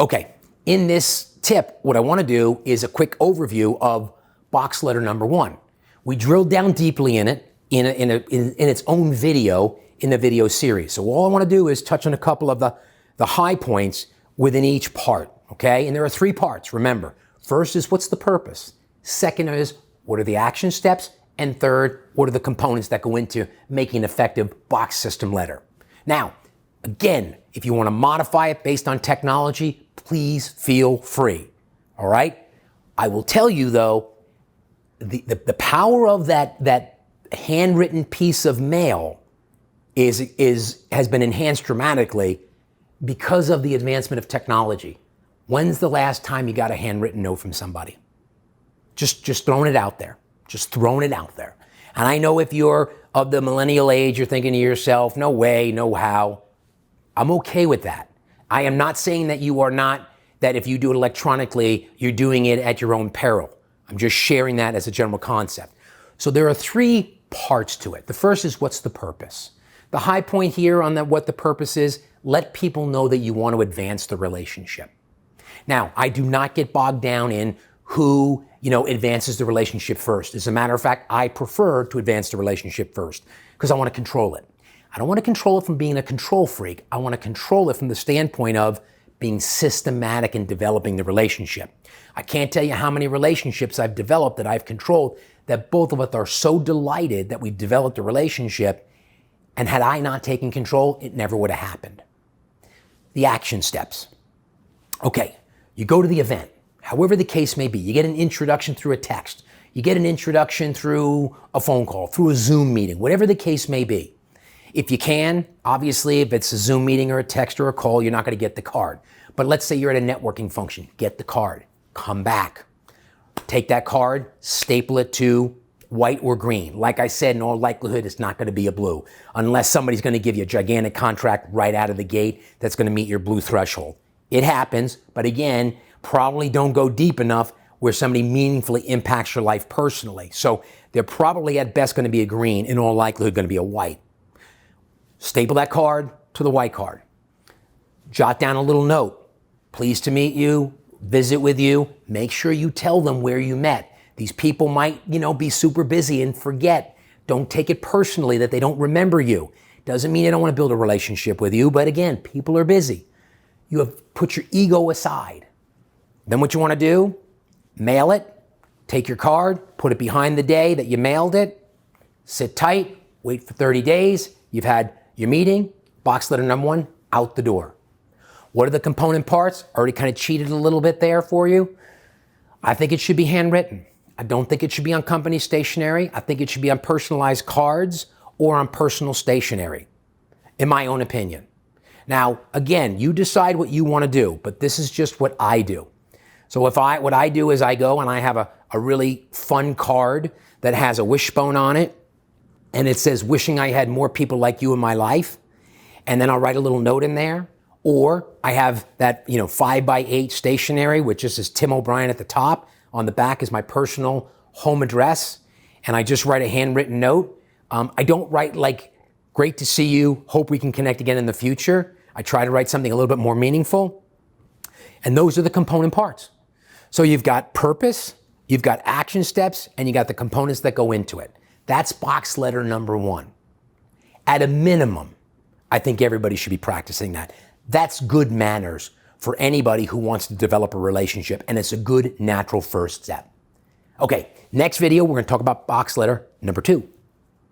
Okay, in this tip, what I want to do is a quick overview of box letter number 1. We drilled down deeply in it in its own video in the video series. So all I want to do is touch on a couple of the high points within each part, okay? And there are 3 parts, remember. First is what's the purpose? Second is what are the action steps? And third, what are the components that go into making an effective box system letter? Now, again, if you want to modify it based on technology, please feel free, all right? I will tell you, though, the power of that handwritten piece of mail has been enhanced dramatically because of the advancement of technology. When's the last time you got a handwritten note from somebody? Just throwing it out there. Just throwing it out there. And I know if you're of the millennial age, you're thinking to yourself, no way, no how. I'm okay with that. I am not saying that you are not, that if you do it electronically, you're doing it at your own peril. I'm just sharing that as a general concept. So there are 3 parts to it. The first is what's the purpose? The high point here on what the purpose is, let people know that you want to advance the relationship. Now, I do not get bogged down in who, advances the relationship first. As a matter of fact, I prefer to advance the relationship first because I want to control it. I don't want to control it from being a control freak. I want to control it from the standpoint of being systematic in developing the relationship. I can't tell you how many relationships I've developed that I've controlled that both of us are so delighted that we've developed a relationship, and had I not taken control, it never would have happened. The action steps. Okay, you go to the event. However the case may be, you get an introduction through a text, you get an introduction through a phone call, through a Zoom meeting, whatever the case may be. If you can, obviously, if it's a Zoom meeting or a text or a call, you're not going to get the card. But let's say you're at a networking function, get the card, come back, take that card, staple it to white or green. Like I said, in all likelihood, it's not going to be a blue, unless somebody's going to give you a gigantic contract right out of the gate that's going to meet your blue threshold. It happens, but again, probably don't go deep enough where somebody meaningfully impacts your life personally. So they're probably at best going to be a green, in all likelihood going to be a white. Staple that card to the white card. Jot down a little note. Pleased to meet you, visit with you. Make sure you tell them where you met. These people might, be super busy and forget. Don't take it personally that they don't remember you. Doesn't mean they don't want to build a relationship with you, but again, people are busy. You have put your ego aside. Then what you want to do, mail it, take your card, put it behind the day that you mailed it, sit tight, wait for 30 days. You've had your meeting, box letter number 1, out the door. What are the component parts? Already kind of cheated a little bit there for you. I think it should be handwritten. I don't think it should be on company stationery. I think it should be on personalized cards or on personal stationery, in my own opinion. Now, again, you decide what you want to do, but this is just what I do. So what I do is I go and I have a really fun card that has a wishbone on it, and it says, wishing I had more people like you in my life. And then I'll write a little note in there. Or I have that, 5x8 stationery, which just says Tim O'Brien at the top. On the back is my personal home address. And I just write a handwritten note. I don't write like, great to see you, hope we can connect again in the future. I try to write something a little bit more meaningful. And those are the component parts. So you've got purpose, you've got action steps, and you got the components that go into it. That's box letter number 1. At a minimum, I think everybody should be practicing that. That's good manners for anybody who wants to develop a relationship, and it's a good natural first step. Okay, next video, we're going to talk about box letter number 2.